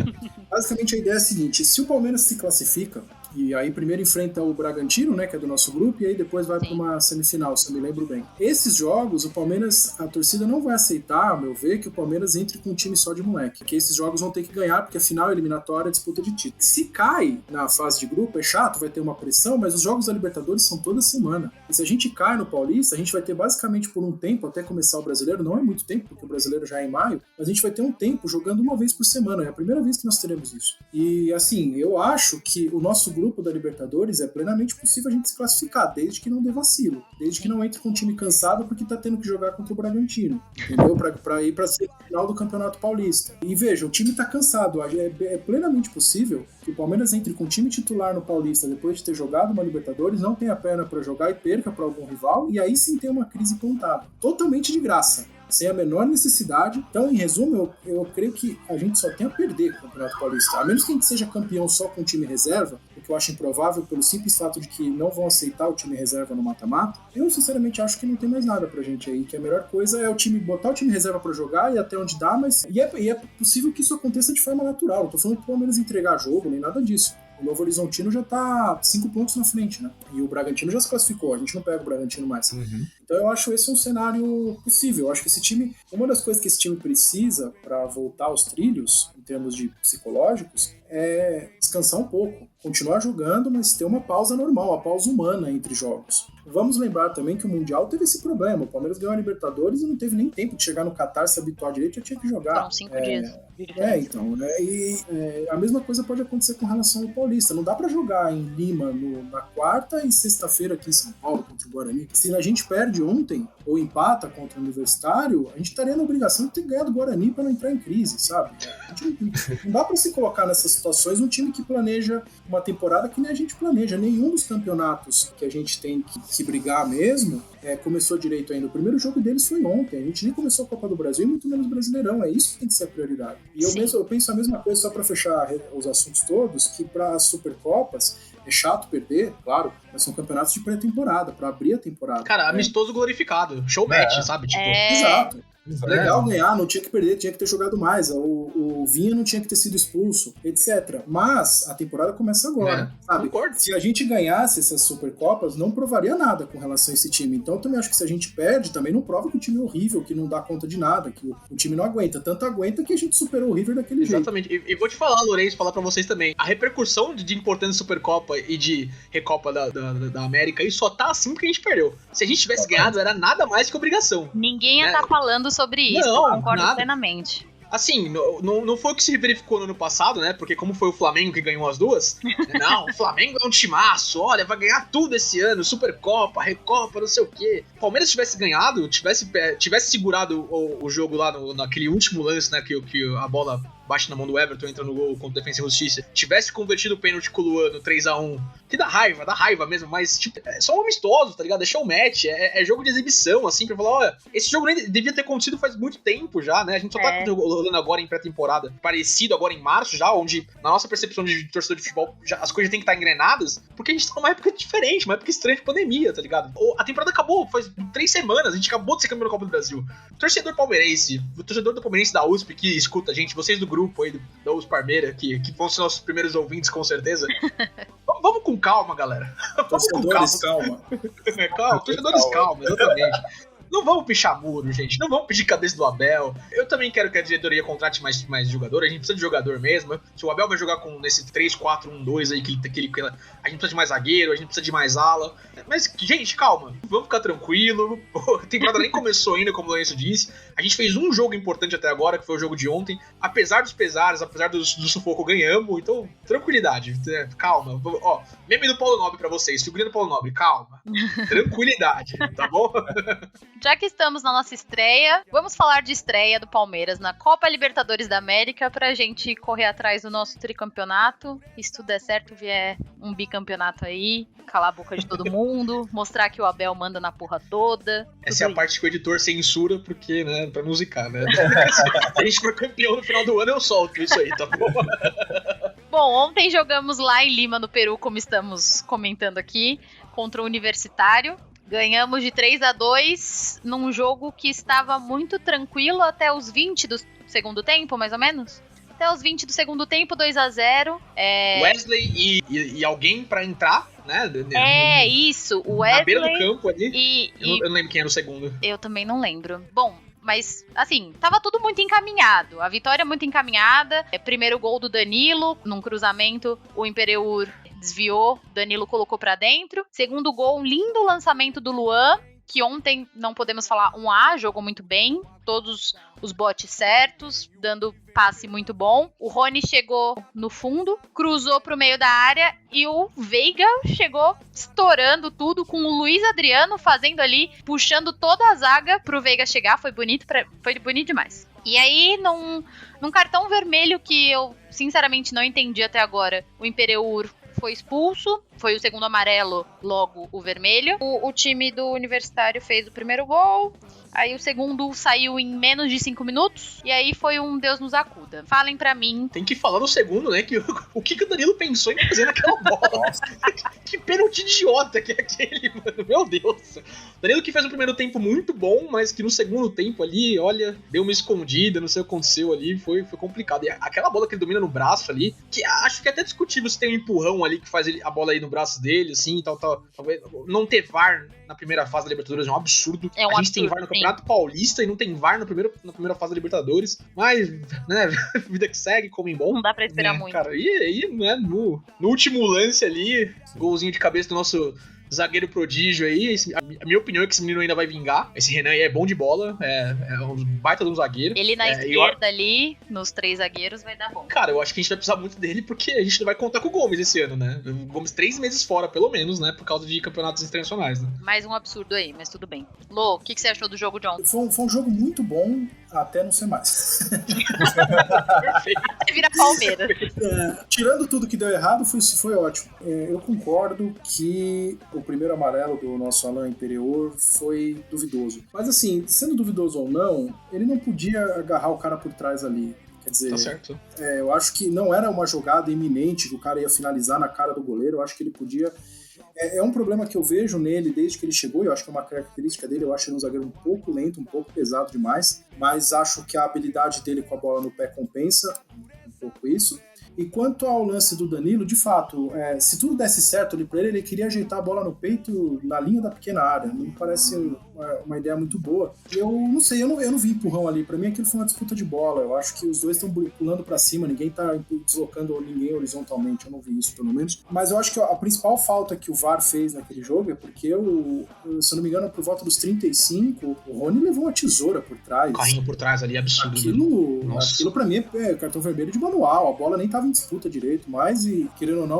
basicamente a ideia é a seguinte: se o Palmeiras se classifica, e aí primeiro enfrenta o Bragantino, né, que é do nosso grupo, e aí depois vai para uma semifinal, se eu me lembro bem. Esses jogos, o Palmeiras, a torcida não vai aceitar, ao meu ver, que o Palmeiras entre com um time só de moleque. Que esses jogos vão ter que ganhar, porque a final eliminatória é disputa de título. Se cai na fase de grupo, é chato, vai ter uma pressão, mas os jogos da Libertadores são toda semana. E se a gente cai no Paulista, a gente vai ter basicamente por um tempo, até começar o Brasileiro, não é muito tempo, porque o Brasileiro já é em maio, mas a gente vai ter um tempo jogando uma vez por semana. É a primeira vez que nós teremos isso. E assim, eu acho que o nosso grupo da Libertadores é plenamente possível a gente se classificar, desde que não dê vacilo, desde que não entre com um time cansado porque tá tendo que jogar contra o Bragantino, entendeu? Pra ir pra semifinal do Campeonato Paulista. E veja, o time tá cansado, é plenamente possível que o Palmeiras entre com um time titular no Paulista depois de ter jogado uma Libertadores, não tenha perna pra jogar e perca pra algum rival, e aí sim tem uma crise contada. Totalmente de graça. sem a menor necessidade. Então, em resumo, eu creio que a gente só tem a perder com o Campeonato Paulista. A menos que a gente seja campeão só com o time reserva, o que eu acho improvável pelo simples fato de que não vão aceitar o time reserva no mata-mata, eu sinceramente acho que não tem mais nada pra gente aí, que a melhor coisa é botar o time reserva pra jogar e até onde dá, mas e é possível que isso aconteça de forma natural. Não tô falando que o Palmeiras entregar jogo, nem nada disso. O Novo Horizontino já tá 5 pontos na frente, né? E o Bragantino já se classificou, a gente não pega o Bragantino mais. Então eu acho esse um cenário possível. Eu acho que esse time, uma das coisas que esse time precisa para voltar aos trilhos, em termos de psicológicos, é descansar um pouco. Continuar jogando, mas ter uma pausa normal, uma pausa humana entre jogos. Vamos lembrar também que o Mundial teve esse problema. O Palmeiras ganhou a Libertadores e não teve nem tempo de chegar no Catar, se habituar direito, já tinha que jogar. Foram 5 dias. Então, né? A mesma coisa pode acontecer com relação ao Paulista. Não dá pra jogar em Lima na quarta e sexta-feira aqui em São Paulo contra o Guarani. Se a gente perde ontem ou empata contra o Universitário, a gente estaria na obrigação de ter ganhado o Guarani para não entrar em crise, sabe? Não dá pra se colocar nessas situações um time que planeja uma temporada que nem a gente planeja. Nenhum dos campeonatos que a gente tem que brigar mesmo começou direito ainda. O primeiro jogo deles foi ontem. A gente nem começou a Copa do Brasil e muito menos Brasileirão. É isso que tem que ser a prioridade. E eu penso a mesma coisa, só para fechar os assuntos todos, que para as Supercopas é chato perder, claro, mas são campeonatos de pré-temporada, para abrir a temporada. Cara, amistoso glorificado. Show match, sabe? Tipo, Exato. Legal ganhar, não tinha que perder, tinha que ter jogado mais. O Vinha não tinha que ter sido expulso, etc. Mas a temporada começa agora, sabe? Concordo. Se a gente ganhasse essas Supercopas, não provaria nada com relação a esse time. Então eu também acho que se a gente perde, também não prova que o time é horrível, que não dá conta de nada, que o time não aguenta. Tanto aguenta que a gente superou o River daquele jeito. Exatamente. E vou te falar, Lourenço, falar pra vocês também. A repercussão de importância de Supercopa e de Recopa da América aí só tá assim porque a gente perdeu. Se a gente tivesse ganhado, era nada mais que obrigação. Ninguém ia estar falando sobre isso, não, concordo nada. plenamente. Assim, não foi o que se verificou no ano passado, né? Porque como foi o Flamengo que ganhou as duas, não, o Flamengo é um timaço, olha, vai ganhar tudo esse ano, Supercopa, Recopa, não sei o quê. O Palmeiras tivesse ganhado, tivesse segurado o jogo lá naquele último lance, né? Que a bola bate na mão do Everton, entra no gol contra o Defensa e Justiça, tivesse convertido o pênalti com o Luan no 3-1, que dá raiva mesmo, mas tipo, é só um amistoso, tá ligado? É showmatch, é jogo de exibição, assim, pra falar, olha, esse jogo nem devia ter acontecido faz muito tempo já, né? A gente só tá rolando agora em pré-temporada, parecido agora em março já, onde na nossa percepção de torcedor de futebol, as coisas têm que estar engrenadas, porque a gente tá numa época diferente, uma época estranha de pandemia, tá ligado? A temporada acabou, faz 3 semanas, a gente acabou de ser campeão da Copa do Brasil. O torcedor palmeirense, o torcedor do Palmeirense da USP que escuta a gente, vocês do grupo aí da USP Parmeira, que vão ser nossos primeiros ouvintes, com certeza. Vamos com calma, galera. Vamos com calma. Torcedores, calma, exatamente. Não vamos pichar muro, gente. Não vamos pedir cabeça do Abel. Eu também quero que a diretoria contrate mais jogador. A gente precisa de jogador mesmo. Se o Abel vai jogar com nesse 3-4-1-2 aí, a gente precisa de mais zagueiro, a gente precisa de mais ala. Mas, gente, calma. Vamos ficar tranquilo. A temporada nem começou ainda, como o Lourenço disse. A gente fez um jogo importante até agora, que foi o jogo de ontem. Apesar dos pesares, apesar do sufoco, ganhamos. Então, tranquilidade. Calma. Ó, meme do Paulo Nobre pra vocês. Figurinha do Paulo Nobre. Calma. Tranquilidade. Tá bom? Já que estamos na nossa estreia, vamos falar de estreia do Palmeiras na Copa Libertadores da América pra gente correr atrás do nosso tricampeonato. E se tudo der certo, vier um bicampeonato aí, calar a boca de todo mundo, mostrar que o Abel manda na porra toda. Essa é a parte que o editor censura, porque, né, pra não zicar, né? Se a gente for campeão no final do ano, eu solto isso aí, tá bom? Bom, ontem jogamos lá em Lima, no Peru, como estamos comentando aqui, contra o Universitário. Ganhamos de 3-2 num jogo que estava muito tranquilo até os 20 do segundo tempo, mais ou menos. Até os 20 do segundo tempo, 2-0. Wesley e alguém pra entrar, né? Isso. O Wesley. Na beira do campo ali. Eu não lembro quem era o segundo. Eu também não lembro. Bom, mas, assim, tava tudo muito encaminhado. A vitória muito encaminhada. Primeiro gol do Danilo, num cruzamento, o Imperiur desviou, Danilo colocou pra dentro. Segundo gol, um lindo lançamento do Luan, que ontem, não podemos falar, jogou muito bem. Todos os botes certos, dando passe muito bom. O Rony chegou no fundo, cruzou pro meio da área e o Veiga chegou estourando tudo, com o Luiz Adriano fazendo ali, puxando toda a zaga pro Veiga chegar. Foi bonito demais. E aí, num cartão vermelho que eu sinceramente não entendi até agora, o Imperiur foi expulso foi o segundo amarelo, logo o vermelho. O time do Universitário fez o primeiro gol. Aí o segundo saiu em menos de 5 minutos. E aí foi um Deus nos acuda. Falem pra mim. Tem que falar no segundo, né? O que o Danilo pensou em fazer naquela bola. Que pênalti idiota que é aquele, mano. Meu Deus. Danilo que fez um primeiro tempo muito bom, mas que no segundo tempo ali, olha, deu uma escondida, não sei o que aconteceu ali. Foi complicado. E aquela bola que ele domina no braço ali, que acho que é até discutível se tem um empurrão ali que faz a bola aí no braço dele, assim, tal. Talvez não ter VAR na primeira fase da Libertadores é um absurdo. É um a gente absurdo, tem VAR no Campeonato Paulista e não tem VAR na primeira fase da Libertadores. Mas, né, vida que segue, comem bom. Não dá pra esperar muito. Cara, e aí, né, no último lance ali, golzinho de cabeça do nosso zagueiro prodígio aí, a minha opinião é que esse menino ainda vai vingar. Esse Renan aí é bom de bola, é um baita de um zagueiro. Ele na esquerda ali, nos 3 zagueiros, vai dar bom. Cara, eu acho que a gente vai precisar muito dele porque a gente não vai contar com o Gomes esse ano, né? O Gomes 3 meses fora, pelo menos, né? Por causa de campeonatos internacionais, né? Mais um absurdo aí, mas tudo bem. Lô, o que você achou do jogo de ontem? Foi um jogo muito bom, até não ser mais. Perfeito. Você vira Palmeiras. Tirando tudo que deu errado, foi ótimo. Eu concordo que o primeiro amarelo do nosso Alain Imperior foi duvidoso. Mas assim, sendo duvidoso ou não, ele não podia agarrar o cara por trás ali. Quer dizer, tá certo. Eu acho que não era uma jogada iminente que o cara ia finalizar na cara do goleiro. Eu acho que ele podia... É um problema que eu vejo nele desde que ele chegou, e eu acho que é uma característica dele. Eu acho ele um zagueiro um pouco lento, um pouco pesado demais, mas acho que a habilidade dele com a bola no pé compensa um pouco isso. E quanto ao lance do Danilo, de fato, se tudo desse certo ali pra ele queria ajeitar a bola no peito na linha da pequena área. Não me parece uma ideia muito boa. Eu não sei, eu não vi empurrão ali. Pra mim aquilo foi uma disputa de bola. Eu acho que os dois estão pulando pra cima, ninguém tá deslocando ninguém horizontalmente. Eu não vi isso, pelo menos. Mas eu acho que a principal falta que o VAR fez naquele jogo é porque, se eu não me engano, por volta dos 35, o Rony levou uma tesoura por trás. O carrinho por trás ali, absurdo. Aquilo pra mim é cartão vermelho de manual. A bola nem tava em disputa direito, mas, e querendo ou não,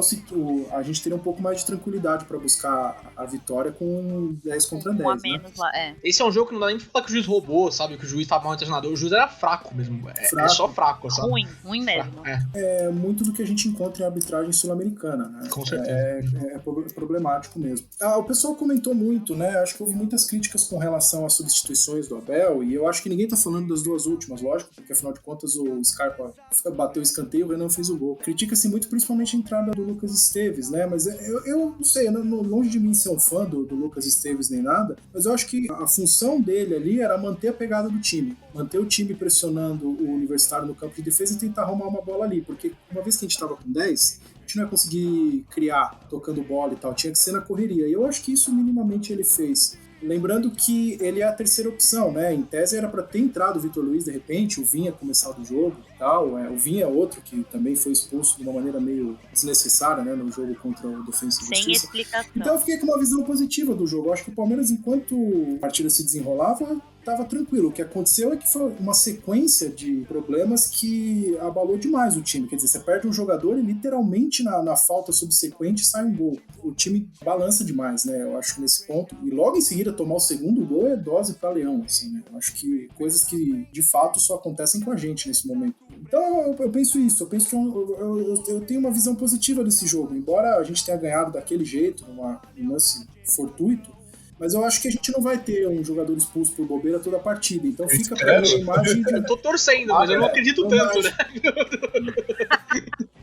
a gente teria um pouco mais de tranquilidade pra buscar a vitória com 10 contra 10. A menos lá, Esse é um jogo que não dá nem pra falar que o juiz roubou, sabe? Que o juiz tava mal intencionado. O juiz era fraco mesmo. É só fraco, sabe? Ruim mesmo. É muito do que a gente encontra em arbitragem sul-americana, né? Com certeza. É problemático mesmo. O pessoal comentou muito, né? Acho que houve muitas críticas com relação às substituições do Abel, e eu acho que ninguém tá falando das duas últimas, lógico, porque afinal de contas o Scarpa bateu o escanteio e o Renan fez o gol. Critica-se muito principalmente a entrada do Lucas Esteves, né? Mas eu não sei, longe de mim ser um fã do Lucas Esteves nem nada, mas eu acho que a função dele ali era manter a pegada do time, manter o time pressionando o Universitário no campo de defesa e tentar arrumar uma bola ali, porque uma vez que a gente tava com 10, a gente não ia conseguir criar tocando bola e tal, tinha que ser na correria, e eu acho que isso minimamente ele fez. Lembrando que ele é a terceira opção, né? Em tese era para ter entrado o Vitor Luiz de repente, o Vinha começado o jogo e tal. O Vinha é outro que também foi expulso de uma maneira meio desnecessária, né? No jogo contra o Defensa e Justiça. Sem explicação. Então eu fiquei com uma visão positiva do jogo. Eu acho que o Palmeiras, enquanto a partida se desenrolava, estava tranquilo. O que aconteceu é que foi uma sequência de problemas que abalou demais o time. Quer dizer, você perde um jogador e literalmente na falta subsequente sai um gol. O time balança demais, né? Eu acho que nesse ponto. E logo em seguida tomar o segundo gol é dose para leão, assim, né? Eu acho que coisas que de fato só acontecem com a gente nesse momento. Então eu penso isso. Eu penso que eu tenho uma visão positiva desse jogo. Embora a gente tenha ganhado daquele jeito, num lance fortuito, mas eu acho que a gente não vai ter um jogador expulso por bobeira toda a partida. Então fica pra mim a imagem de... Eu tô torcendo, mas eu não acredito tanto, né?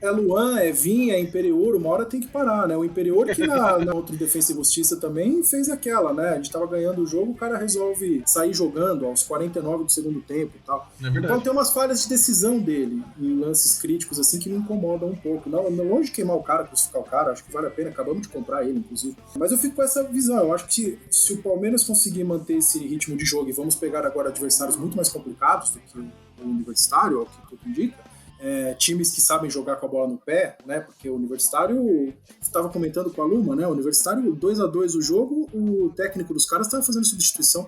É Luan, é Vinha, é Imperior, uma hora tem que parar, né? O Imperior que na outra Defensa e Justiça também fez aquela, né? A gente tava ganhando o jogo, o cara resolve sair jogando aos 49 do segundo tempo e tal. Então tem umas falhas de decisão dele em lances críticos, assim, que me incomodam um pouco. Não longe de queimar o cara, crucificar o cara, acho que vale a pena, acabamos de comprar ele, inclusive. Mas eu fico com essa visão, eu acho que se o Palmeiras conseguir manter esse ritmo de jogo e vamos pegar agora adversários muito mais complicados do que o Universitário, ao que tudo indica, times que sabem jogar com a bola no pé, né? Porque o Universitário, estava comentando com a Luma, né? O Universitário 2-2 o jogo, o técnico dos caras estava fazendo substituição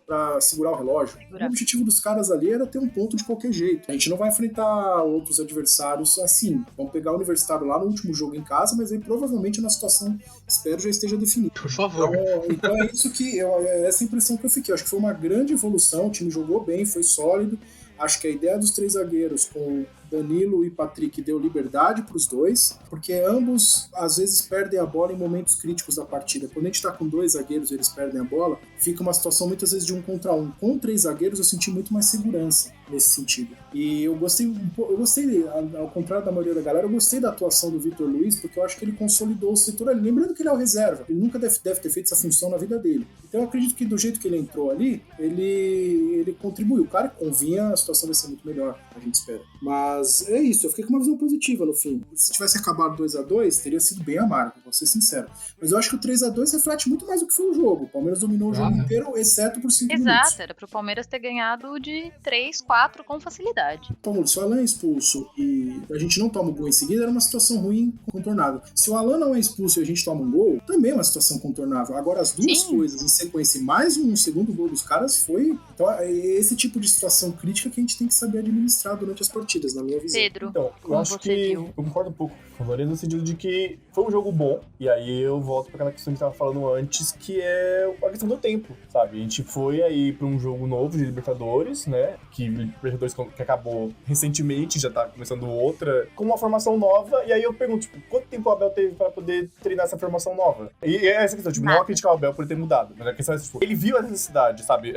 para segurar o relógio. O objetivo dos caras ali era ter um ponto de qualquer jeito. A gente não vai enfrentar outros adversários assim. Vamos pegar o Universitário lá no último jogo em casa, mas aí provavelmente na situação, espero, já esteja definida. Por favor. Então é isso que essa impressão que eu fiquei. Eu acho que foi uma grande evolução, o time jogou bem, foi sólido. Acho que a ideia dos 3 zagueiros com Danilo e Patrick deu liberdade para os dois, porque ambos às vezes perdem a bola em momentos críticos da partida. Quando a gente tá com 2 zagueiros e eles perdem a bola, fica uma situação muitas vezes de 1 contra 1. Com 3 zagueiros eu senti muito mais segurança nesse sentido. E eu gostei, ao contrário da maioria da galera, eu gostei da atuação do Vitor Luiz, porque eu acho que ele consolidou o setor ali. Lembrando que ele é o reserva, ele nunca deve ter feito essa função na vida dele. Então eu acredito que do jeito que ele entrou ali, ele contribuiu. Claro que convinha, a situação vai ser muito melhor, a gente espera. Mas é isso, eu fiquei com uma visão positiva no fim. Se tivesse acabado 2-2, teria sido bem amargo, vou ser sincero. Mas eu acho que o 3-2 reflete muito mais do que foi o jogo. O Palmeiras dominou o jogo inteiro, exceto por 5 minutos. Exato, era pro Palmeiras ter ganhado de 3-4 com facilidade. Paulo, se o Alan é expulso e a gente não toma um gol em seguida, era uma situação ruim, contornável. Se o Alan não é expulso e a gente toma um gol, também é uma situação contornável. Agora, as duas coisas em sequência e mais um segundo gol dos caras foi... Então, é esse tipo de situação crítica que a gente tem que saber administrar durante as partidas, na minha visão. Pedro, então, eu acho que eu concordo um pouco com o Lourenço no sentido de que foi um jogo bom, e aí eu volto para aquela questão que a gente tava falando antes, que é a questão do tempo, sabe? A gente foi aí para um jogo novo de Libertadores, né? Que Libertadores que acabou recentemente, já tá começando outra, com uma formação nova, e aí eu pergunto, tipo, quanto tempo o Abel teve para poder treinar essa formação nova? E é essa questão, tipo, não é criticar o Abel por ele ter mudado, mas a questão é, tipo, ele viu a necessidade, sabe?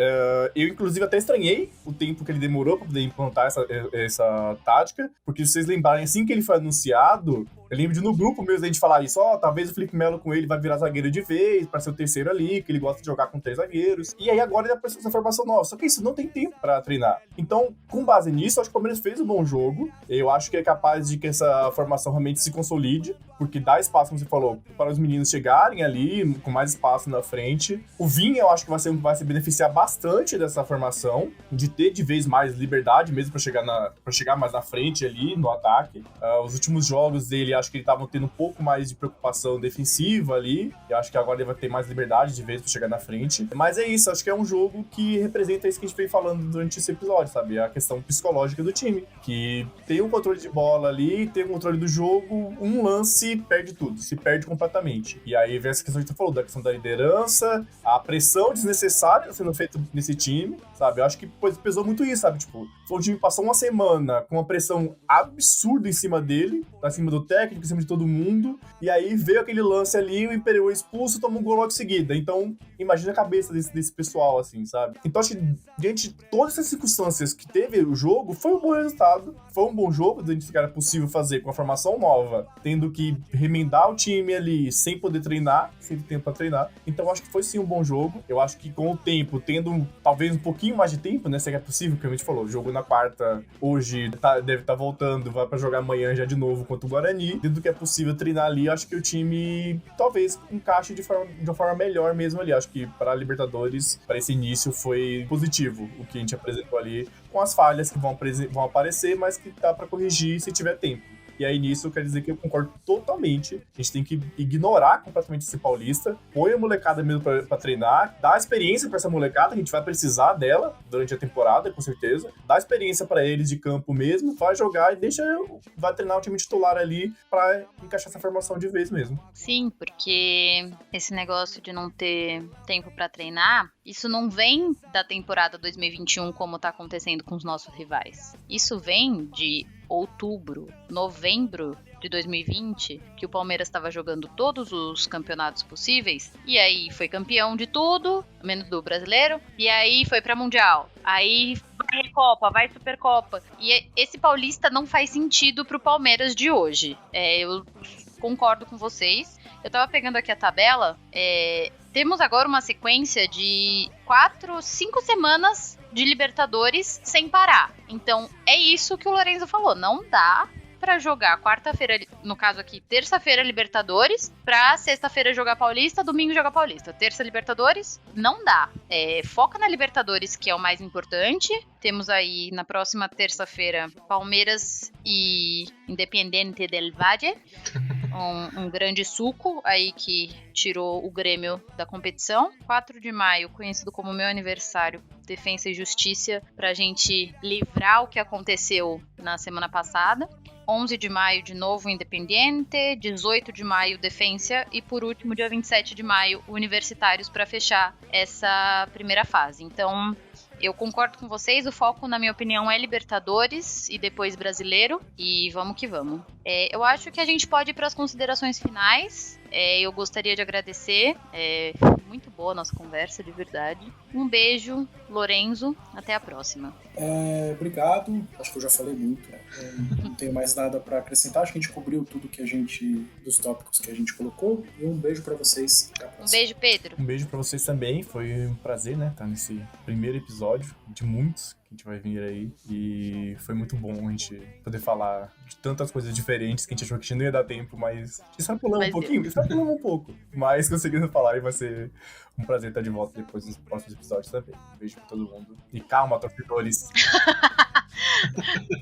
Eu, inclusive, até estranhei o tempo que ele demorou para poder implantar essa tática, porque se vocês lembrarem, assim que ele foi anunciado, eu lembro de no grupo mesmo a gente falar isso, talvez o Felipe Melo com ele vai virar zagueiro de vez, pra ser o terceiro ali, que ele gosta de jogar com 3 zagueiros. E aí agora ele apareceu essa formação nova. Só que isso não tem tempo pra treinar. Então, com base nisso, eu acho que o Palmeiras fez um bom jogo. Eu acho que é capaz de que essa formação realmente se consolide, porque dá espaço, como você falou, para os meninos chegarem ali, com mais espaço na frente. O Vinha, eu acho que vai se beneficiar bastante dessa formação, de ter de vez mais liberdade, mesmo pra chegar mais na frente ali, no ataque. Os últimos jogos dele, acho que ele estavam tendo um pouco mais de preocupação defensiva ali. Eu acho que agora ele vai ter mais liberdade de vez pra chegar na frente. Mas é isso, acho que é um jogo que representa isso que a gente vem falando durante esse episódio, sabe? A questão psicológica do time. Que tem um controle de bola ali, tem um controle do jogo, um lance perde tudo, se perde completamente. E aí vem essa questão que você falou, da questão da liderança, a pressão desnecessária sendo feita nesse time, sabe? Eu acho que pesou muito isso, sabe? Tipo, o time passou uma semana com uma pressão absurda em cima dele, acima do técnico, em cima de todo mundo, e aí veio aquele lance ali, o Imperial expulso, tomou um gol logo em seguida. Então, imagina a cabeça desse pessoal, assim, sabe? Então, acho que diante de todas essas circunstâncias que teve o jogo, foi um bom resultado, foi um bom jogo, dentro do que era possível fazer com a formação nova, tendo que remendar o time ali sem poder treinar, sem ter tempo pra treinar. Então, acho que foi sim um bom jogo. Eu acho que com o tempo, tendo talvez um pouquinho mais de tempo, né, se é possível, que a gente falou, jogo na quarta, hoje deve estar voltando, vai pra jogar amanhã já de novo contra o Guarani. Dentro do que é possível treinar ali, acho que o time talvez encaixe de uma forma melhor mesmo ali. Acho que para a Libertadores, para esse início, foi positivo o que a gente apresentou ali, com as falhas que vão aparecer, mas que dá para corrigir se tiver tempo. E aí, nisso, eu quero dizer que eu concordo totalmente. A gente tem que ignorar completamente esse paulista, põe a molecada mesmo pra treinar, dá experiência pra essa molecada, que a gente vai precisar dela durante a temporada, com certeza. Dá experiência pra eles de campo mesmo, vai jogar e vai treinar o time titular ali pra encaixar essa formação de vez mesmo. Sim, porque esse negócio de não ter tempo pra treinar, isso não vem da temporada 2021 como tá acontecendo com os nossos rivais. Isso vem de outubro, novembro de 2020, que o Palmeiras estava jogando todos os campeonatos possíveis, e aí foi campeão de tudo, menos do brasileiro, e aí foi pra Mundial, aí vai Recopa, vai Supercopa, e esse paulista não faz sentido pro Palmeiras de hoje. Eu concordo com vocês. Eu tava pegando aqui a tabela, temos agora uma sequência de 5 semanas de Libertadores sem parar. Então, é isso que o Lorenzo falou. Não dá pra jogar quarta-feira, no caso aqui, terça-feira Libertadores, pra sexta-feira jogar Paulista, domingo jogar Paulista. Terça Libertadores, não dá. Foca na Libertadores, que é o mais importante. Temos aí, na próxima terça-feira, Palmeiras e Independiente del Valle. Um grande suco aí que tirou o Grêmio da competição. 4 de maio, conhecido como meu aniversário, Defensa e Justiça, pra gente livrar o que aconteceu na semana passada. 11 de maio, de novo, Independiente. 18 de maio, Defensa. E, por último, dia 27 de maio, Universitários, para fechar essa primeira fase. Então, Eu concordo com vocês, o foco, na minha opinião, é Libertadores e depois Brasileiro, e vamos que vamos. Eu acho que a gente pode ir para as considerações finais. Eu gostaria de agradecer, foi muito boa a nossa conversa, de verdade. Um beijo, Lorenzo, até a próxima. Obrigado, acho que eu já falei muito, né? Não tenho mais nada para acrescentar, acho que a gente cobriu tudo dos tópicos que a gente colocou, e um beijo para vocês, até a próxima. Um beijo, Pedro. Um beijo pra vocês também, foi um prazer, né, estar nesse primeiro episódio de muitos que a gente vai vir aí, e foi muito bom a gente poder falar de tantas coisas diferentes que a gente achou que a gente não ia dar tempo, mas a gente só pulamos um pouquinho, só pulamos um pouco, mas conseguimos falar, e vai ser um prazer estar de volta depois nos próximos episódios também. Um beijo pra todo mundo, e calma, torcedores.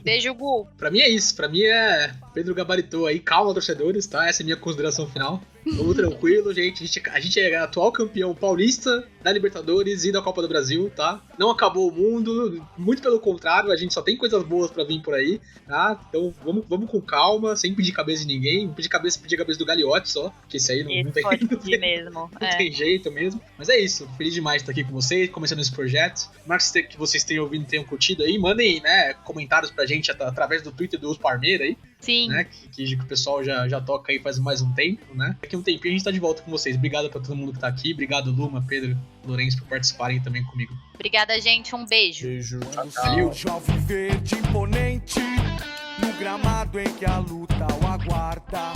Beijo, Gu. Pra mim é isso, pra mim Pedro gabaritou aí, calma, torcedores, tá? Essa é a minha consideração final. Vamos tranquilo, gente. A gente é atual campeão paulista da Libertadores e da Copa do Brasil, tá? Não acabou o mundo, muito pelo contrário, a gente só tem coisas boas pra vir por aí, tá? Então vamos com calma, sem pedir cabeça de ninguém. Pedir cabeça do Gagliotti só, porque esse aí não tem, pode pedir mesmo. Não tem jeito mesmo. Mas é isso, feliz demais de estar aqui com vocês, começando esse projeto. Marcos, que vocês tenham ouvido e tenham curtido aí, mandem, né, comentários pra gente através do Twitter do Os Parmeira aí. Sim. Né, que o pessoal já toca aí faz mais um tempo, né? Daqui a um tempinho a gente tá de volta com vocês. Obrigado pra todo mundo que tá aqui. Obrigado, Luma, Pedro, Lourenço, por participarem também comigo. Obrigada, gente. Um beijo. Beijo. Valeu. Jovem verde imponente, no gramado em que a luta o aguarda.